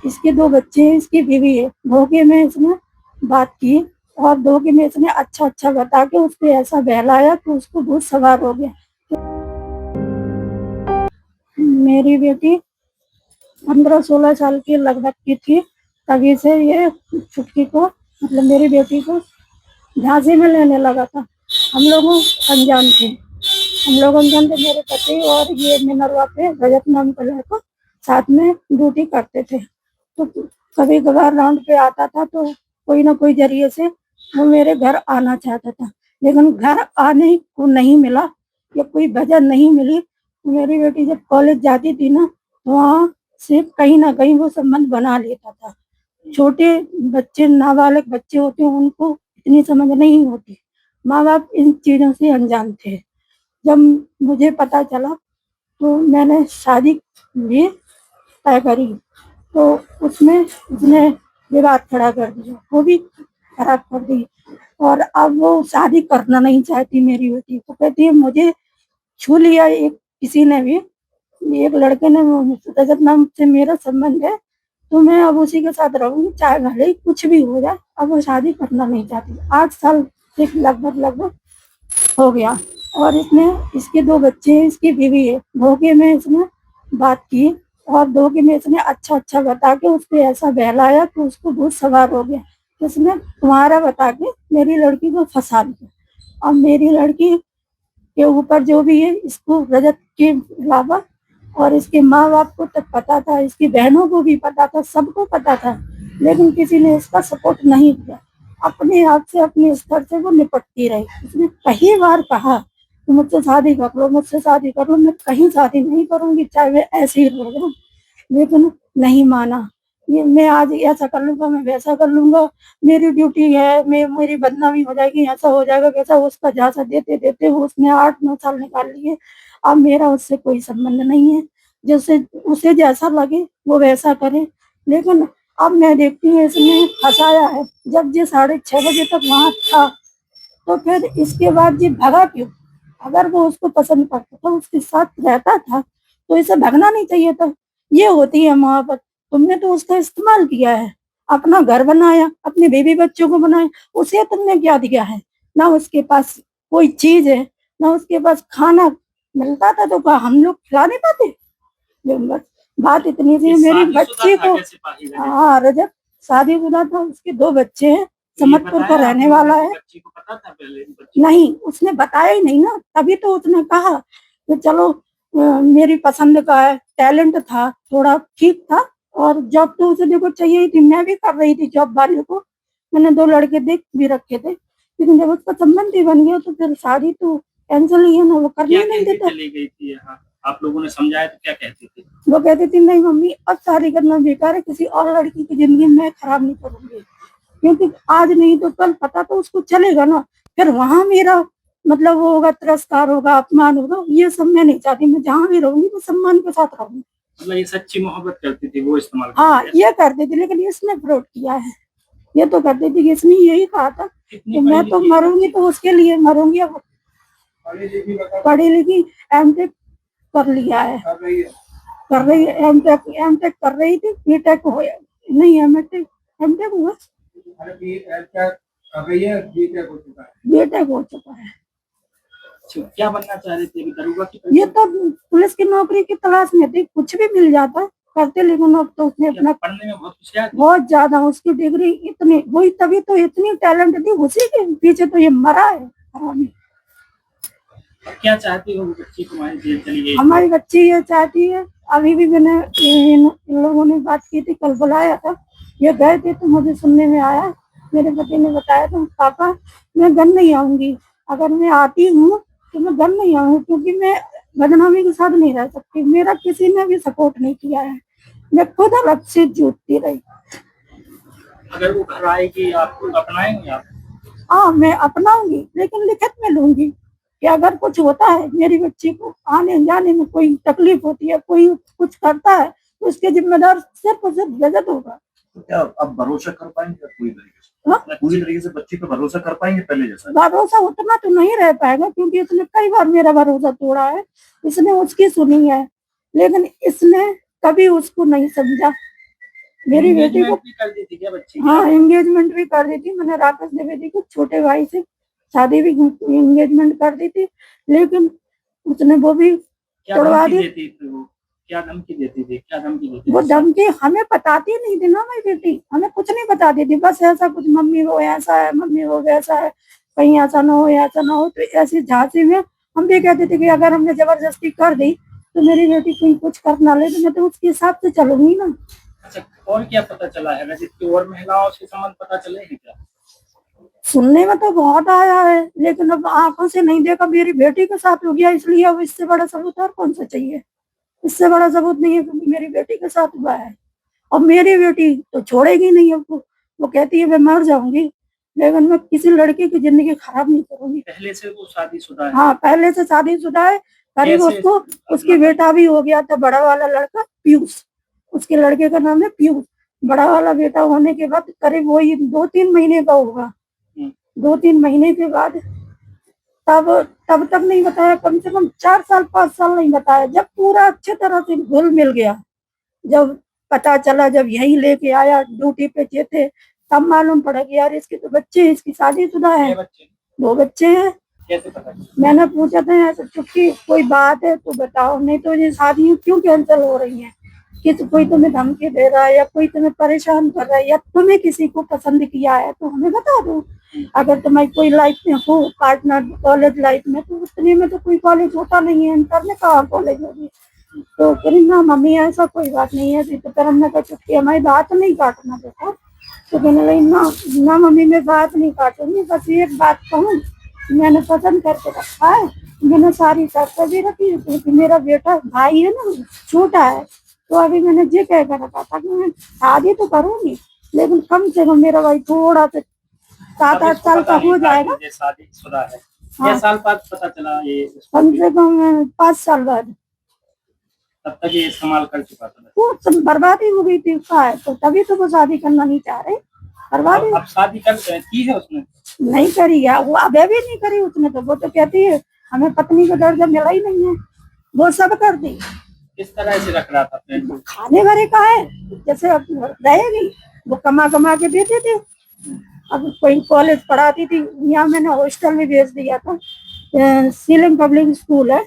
इसके 2 बच्चे हैं, इसकी बीवी है। धोखे में इसने बात की और धोखे में इसने अच्छा बता के उसको ऐसा बहलाया कि उसको भूत सवार हो गया। मेरी बेटी 15-16 साल की लगभग की थी, तभी से ये छुटकी को मतलब मेरी बेटी को झांसी में लेने लगा था। हम लोग अनजान थे, मेरे पति और ये मिनरवा पे रजत नाम का लड़का साथ में ड्यूटी करते थे। तो कभी कभार राउंड पे आता था तो कोई ना कोई जरिए से वो मेरे घर आना चाहता था, लेकिन घर आने को नहीं मिला या कोई वजह नहीं मिली। मेरी बेटी जब कॉलेज जाती थी ना, तो वहाँ से कहीं ना कहीं वो संबंध बना लेता था। छोटे बच्चे, नाबालिग बच्चे होते हैं, उनको इतनी समझ नहीं होती। माँ बाप इन चीजों से अनजान थे। जब मुझे पता चला तो मैंने शादी भी तय करी, तो उसमें उसने विवाद खड़ा कर दिया, वो भी खराब कर दी। और अब वो शादी करना नहीं चाहती मेरी बेटी। तो कहती है मुझे छू लिया एक किसी ने भी, एक लड़के ने, रजत नाम से मेरा संबंध है, तो मैं अब उसी के साथ रहूंगी, चाहे भले ही कुछ भी हो जाए। अब वो शादी करना नहीं चाहती। 8 साल से लगभग हो गया। और इसके 2 बच्चे हैं, इसकी बीवी है। धोखे में इसने बात की और धोखे में इसने अच्छा बता के उसको ऐसा बहलाया कि उसको भूत सवार हो गया। इसने तुम्हारा बता के मेरी लड़की को फंसा दिया। अब मेरी लड़की के ऊपर जो भी है, इसको रजत के अलावा और इसके माँ बाप को तक पता था, इसकी बहनों को भी पता था, सबको पता था, लेकिन किसी ने इसका सपोर्ट नहीं किया। अपने आप से, अपने स्तर से वो निपटती रही। उसने कई बार कहा कि मुझसे शादी कर लो, मुझसे शादी कर लो, मैं कहीं शादी नहीं करूंगी, चाहे मैं ऐसे ही रह जाऊं, लेकिन नहीं माना। ये मैं आज ऐसा कर लूंगा, मैं वैसा कर लूंगा, मेरी ड्यूटी है, मेरी बदनामी हो जाएगी, ऐसा हो जाएगा वैसा। उसका झांसा देते देते वो उसने 8-9 साल निकाल लिए। अब मेरा उससे कोई संबंध नहीं है, जैसे उसे जैसा लगे वो वैसा करे। लेकिन अब मैं देखती हूँ इसने फंसाया है। जब ये 6:30 बजे तक वहां था, तो फिर इसके बाद ये भगा क्यों? अगर वो उसको पसंद करता था, उसके साथ रहता था, तो इसे भगना नहीं चाहिए था। ये होती है मोहब्बत। तुमने तो उसका इस्तेमाल किया है, अपना घर बनाया, अपने बीवी बच्चों को बनाया। उसे तुमने क्या दिया है? ना उसके पास कोई चीज है, ना उसके पास खाना मिलता था तो क्या हम लोग खिला नहीं पाते? बस बात इतनी सी। मेरी बच्ची को, हाँ, रजत शादीशुदा था, उसके 2 बच्चे हैं, समतपुर का रहने वाला है। बच्ची को पता था पहले? नहीं, उसने बताया ही नहीं ना। तभी तो उसने कहा कि चलो मेरी पसंद का है, टैलेंट था, थोड़ा ठीक था, और जॉब तो उसे देखो चाहिए ही थी। मैं भी कर रही थी जॉब वाले को, मैंने 2 लड़के देख भी रखे थे, लेकिन जब उसका संबंध ही बन गया तो फिर शादी तो कैंसिल ही है ना, वो करने नहीं देता। चली गई थी यहाँ, आप लोगों ने समझाया तो क्या कहती थी? वो कहती थी नहीं मम्मी, अब शादी करना बेकार है, किसी और लड़की की जिंदगी में खराब नहीं करूंगी, क्योंकि आज नहीं तो कल पता तो उसको चलेगा ना। फिर वहां मेरा मतलब वो होगा, तिरस्कार होगा, अपमान होगा। ये सब मैं नहीं चाहती। मैं जहाँ भी रहूंगी तो सम्मान के साथ रहूंगी। मतलब ये सच्ची मोहब्बत करती थी, वो इस्तेमाल करती? हाँ, ये करती थी, लेकिन इसने फ्रॉड किया है। ये तो करती थी कि इसने यही कहा था कि मैं तो मरूंगी तो उसके लिए मरूंगी। अब पढ़ी लिखी, एमटेक कर लिया है, कर रही है, एमटेक कर रही थी, बीटेक हो नहीं, एमटेक हुआ, बीटेक हो चुका है। क्या बनना चाह रही थी? ये तो पुलिस की नौकरी की तलाश में थी, कुछ भी मिल जाता करते, लेकिन अब तो उसने अपना पढ़ने में बहुत ज्यादा, उसकी डिग्री इतनी हुई, तभी तो इतनी टैलेंट थी, उसी के पीछे तो ये मरा है। क्या चाहती हो बच्ची तुम्हारी जेल चली गई? हमारी बच्ची ये चाहती है, अभी भी मैंने इन लोगों ने बात की थी, कल बुलाया था, ये गए थे तो मुझे सुनने में आया, मेरे पति ने बताया था पापा मैं घर नहीं आऊंगी, अगर मैं आती हूँ तो मैं घर नहीं आऊंगी, क्योंकि मैं बदनामी के साथ नहीं रह सकती। मेरा किसी ने भी सपोर्ट नहीं किया है, मैं खुद अलग से जूझती रही। अगर वो घर आएगी आपको अपनाएंगे आप? हाँ, मैं अपनाऊंगी, लेकिन लिखित में लूंगी कि अगर कुछ होता है, मेरी बच्ची को आने जाने में कोई तकलीफ होती है, कोई कुछ करता है, तो उसके जिम्मेदार सिर्फ और सिर्फ रजत होगा। तो क्या अब भरोसा कर पाएंगे पूरी तरीके से? हाँ? पूरी तरीके से बच्ची पे भरोसा कर पाएंगे पहले जैसा? भरोसा उतना तो नहीं रह पाएगा, क्योंकि इसने कई बार मेरा भरोसा तोड़ा है। इसने उसकी सुनी है, लेकिन इसने कभी उसको नहीं समझा। मेरी बेटी को भी कर दी थी क्या बच्ची? हाँ एंगेजमेंट भी कर दी थी मैंने। राकेश द्विवेदी को छोटे भाई से शादी भी एंगेजमेंट कर दी थी, लेकिन उसने वो भी क्या तोड़वा धमकी दी। देती थी वो? क्या धमकी देती थी? क्या धमकी देती वो थी? धमकी हमें बताती नहीं थी ना मेरी बेटी, हमें कुछ नहीं बताती थी। बस ऐसा कुछ मम्मी वो ऐसा है, मम्मी वो वैसा है, कहीं ऐसा ना हो ऐसा ना हो। तो ऐसी झांसी में हम भी कहते थे कि अगर हमने जबरदस्ती कर दी तो मेरी बेटी कोई कुछ कर ना ले, तो मैं तो उसके हिसाब से चलूंगी ना। अच्छा, और क्या पता चला है वैसे? कि और महिलाओं से संबंध पता चले हैं क्या? सुनने में तो बहुत आया है, लेकिन अब आंखों से नहीं देखा। मेरी बेटी के साथ हो गया, इसलिए अब इससे बड़ा सबूत और कौन सा चाहिए। इससे बड़ा सबूत नहीं है, क्योंकि मेरी बेटी के साथ हुआ है। और मेरी बेटी तो छोड़ेगी नहीं अब वो कहती है मैं मर जाऊंगी, लेकिन मैं किसी लड़के की जिंदगी खराब नहीं करूंगी। पहले से वो शादीशुदा है? हाँ पहले से शादीशुदा है। करीब कैसे उसको उसकी बेटा भी हो गया था, बड़ा वाला लड़का पीयूष। उसके लड़के का नाम है पीयूष। बड़ा वाला बेटा होने के बाद करीब वही 2-3 महीने का होगा। 2-3 महीने के बाद तब तब तक नहीं बताया, कम से कम 4 साल 5 साल नहीं बताया। जब पूरा अच्छे तरह से घुल मिल गया, जब पता चला, जब यही लेके आया ड्यूटी पे जे थे, तब मालूम पड़ा कि यार इसके तो बच्चे, इसकी शादीशुदा है, 2 बच्चे हैं। कैसे पता? मैंने पूछा था ऐसे चुटकी कोई बात है तो बताओ, नहीं तो ये शादी क्यों कैंसिल हो रही है, कि कोई तुम्हें धमकी दे रहा है या कोई तुम्हें परेशान कर रहा है या तुम्हें किसी को पसंद किया है तो हमें बता दो। अगर तुम्हारी कोई लाइफ में हो पार्टनर कॉलेज लाइफ में, तो उतने में तो कोई कॉलेज होता नहीं है, इंटर में कहाँ कॉलेज होगी। तो फिर ना मम्मी ऐसा कोई बात नहीं है, तो फिर हमने कहा चुटकी हमारी बात नहीं काटना देखो। तो कहने लगी ना ना मम्मी मैं बात नहीं काटूंगी, बस एक बात कहूँ, मैंने पसंद करके रखा है, मैंने सारी शर्तें भी रखी है, क्योंकि मेरा बेटा भाई है ना छोटा है। तो अभी मैंने ये कह कर रखा था कि मैं शादी तो करूंगी, लेकिन कम से कम मेरा भाई थोड़ा सा 7-8 साल का हो जाएगा। शादीशुदा है। हाँ। 6 साल बाद पता चला ये? कम से कम 5 साल बाद। तब तक ये इस्तेमाल कर चुका था? वो सब बर्बादी हो गई थी उसका है, तो तभी तो वो शादी करना नहीं चाह रहे। बर्बादी अब शादी की है उसने? नहीं करी है वो, अभी भी नहीं करी उसने। तो वो तो कहती है हमें पत्नी का दर्जा मिला ही नहीं है, वो सब कर दी। किस तरह से रख रहा था अपने? खाने भरे का है, जैसे अब रहेगी वो कमा कमा के देते थे। अब कोई कॉलेज पढ़ाती थी, यहाँ मैंने हॉस्टल में भेज दिया था, सीलिंग पब्लिक स्कूल है,